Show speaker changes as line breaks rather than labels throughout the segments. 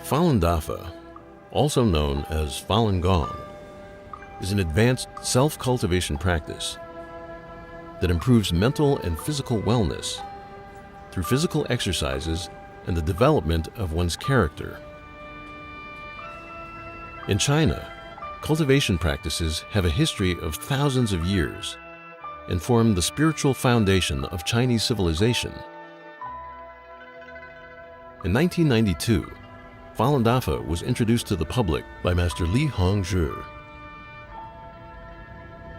Falun Dafa, also known as Falun Gong, is an advanced self-cultivation practice that improves mental and physical wellness through physical exercises and the development of one's character. In China, cultivation practices have a history of thousands of years and form the spiritual foundation of Chinese civilization. In 1992, Falun Dafa was introduced to the public by Master Li Hongzhi.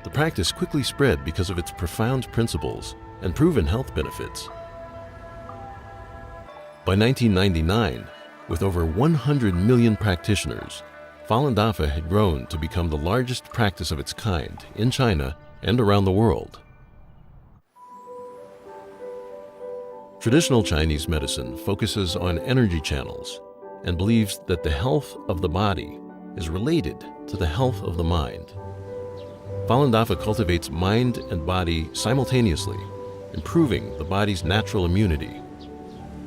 The practice quickly spread because of its profound principles and proven health benefits. By 1999, with over 100 million practitioners, Falun Dafa had grown to become the largest practice of its kind in China and around the world. Traditional Chinese medicine focuses on energy channels and believes that the health of the body is related to the health of the mind. Falun Dafa cultivates mind and body simultaneously, improving the body's natural immunity.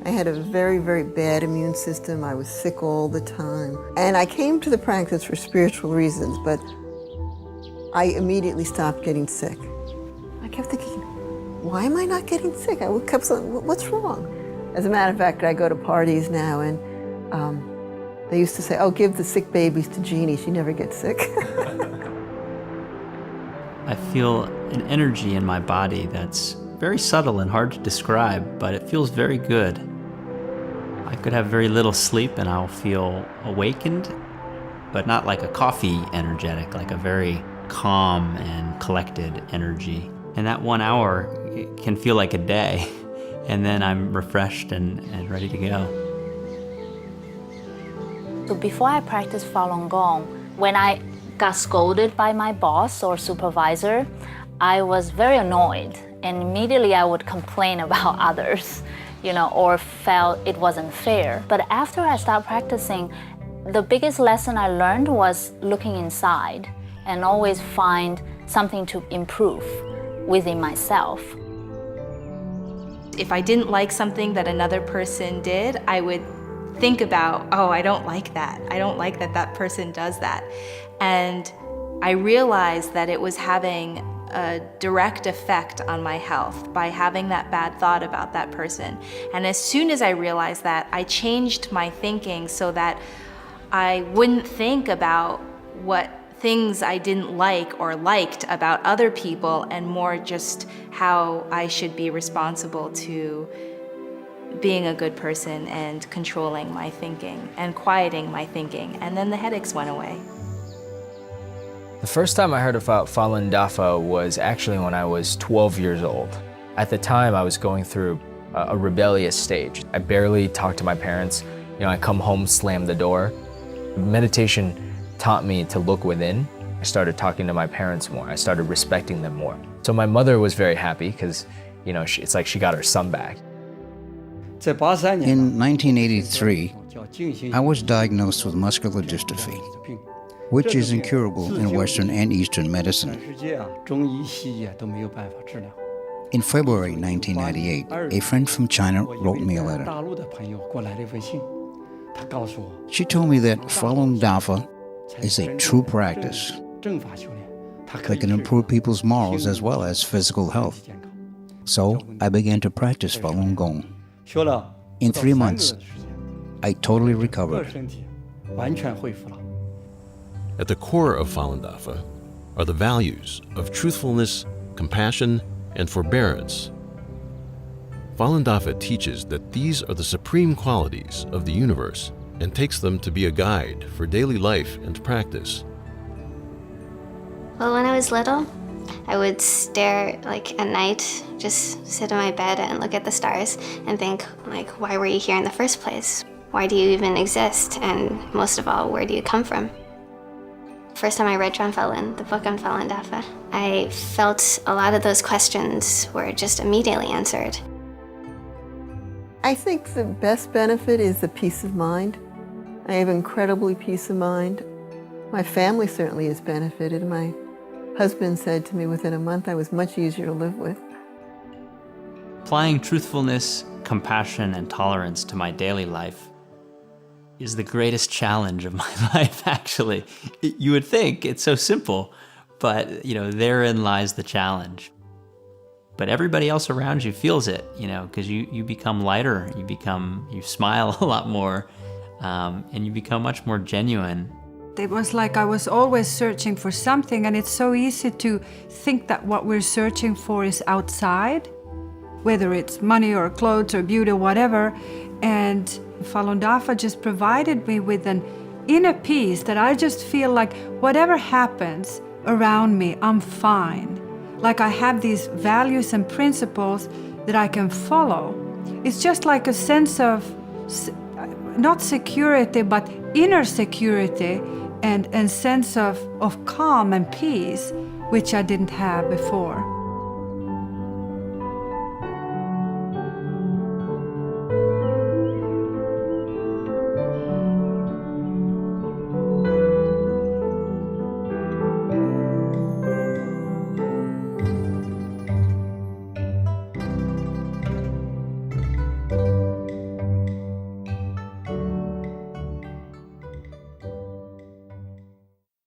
I had a very, very bad immune system. I was sick all the time. And I came to the practice for spiritual reasons, but I immediately stopped getting sick. I kept thinking, why am I not getting sick? I kept saying, what's wrong? As a matter of fact, I go to parties now, and they used to say, oh, give the sick babies to Jeannie. She never gets sick.
I feel an energy in my body that's very subtle and hard to describe, but it feels very good. I could have very little sleep and I'll feel awakened, but not like a coffee energetic, like a very calm and collected energy. And that 1 hour can feel like a day, and then I'm refreshed and ready to go.
So before I practiced Falun Gong, when I got scolded by my boss or supervisor, I was very annoyed, and immediately I would complain about others, or felt it wasn't fair. But after I started practicing, the biggest lesson I learned was looking inside and always find something to improve within myself.
If I didn't like something that another person did, I would think about, oh, I don't like that. I don't like that that person does that. And I realized that it was having a direct effect on my health by having that bad thought about that person. And as soon as I realized that, I changed my thinking so that I wouldn't think about what things I didn't like or liked about other people, and more just how I should be responsible to being a good person and controlling my thinking and quieting my thinking. And then the headaches went away.
The first time I heard about Falun Dafa was actually when I was 12 years old. At the time, I was going through a rebellious stage. I barely talked to my parents. I come home, slam the door. Meditation taught me to look within. I started talking to my parents more. I started respecting them more. So my mother was very happy because, it's like she got her son back.
In 1983, I was diagnosed with muscular dystrophy, which is incurable in Western and Eastern medicine. In February 1998, a friend from China wrote me a letter. She told me that Falun Dafa is a true practice that can improve people's morals as well as physical health. So I began to practice Falun Gong. In 3 months, I totally recovered.
At the core of Falun Dafa are the values of truthfulness, compassion, and forbearance. Falun Dafa teaches that these are the supreme qualities of the universe and takes them to be a guide for daily life and practice.
Well, when I was little, I would stare at night, just sit in my bed and look at the stars and think, why were you here in the first place? Why do you even exist? And most of all, where do you come from? First time I read Falun, the book on Falun Dafa, I felt a lot of those questions were just immediately answered.
I think the best benefit is the peace of mind. I have incredibly peace of mind. My family certainly has benefited. My husband said to me within a month I was much easier to live with.
Applying truthfulness, compassion, and tolerance to my daily life is the greatest challenge of my life, actually. You would think it's so simple, but therein lies the challenge. But everybody else around you feels it, because you become lighter, you smile a lot more, and you become much more genuine.
It was like I was always searching for something, and it's so easy to think that what we're searching for is outside, whether it's money or clothes or beauty or whatever. And Falun Dafa just provided me with an inner peace that I just feel like whatever happens around me, I'm fine. Like I have these values and principles that I can follow. It's just like a sense of, not security, but inner security and sense of calm and peace, which I didn't have before.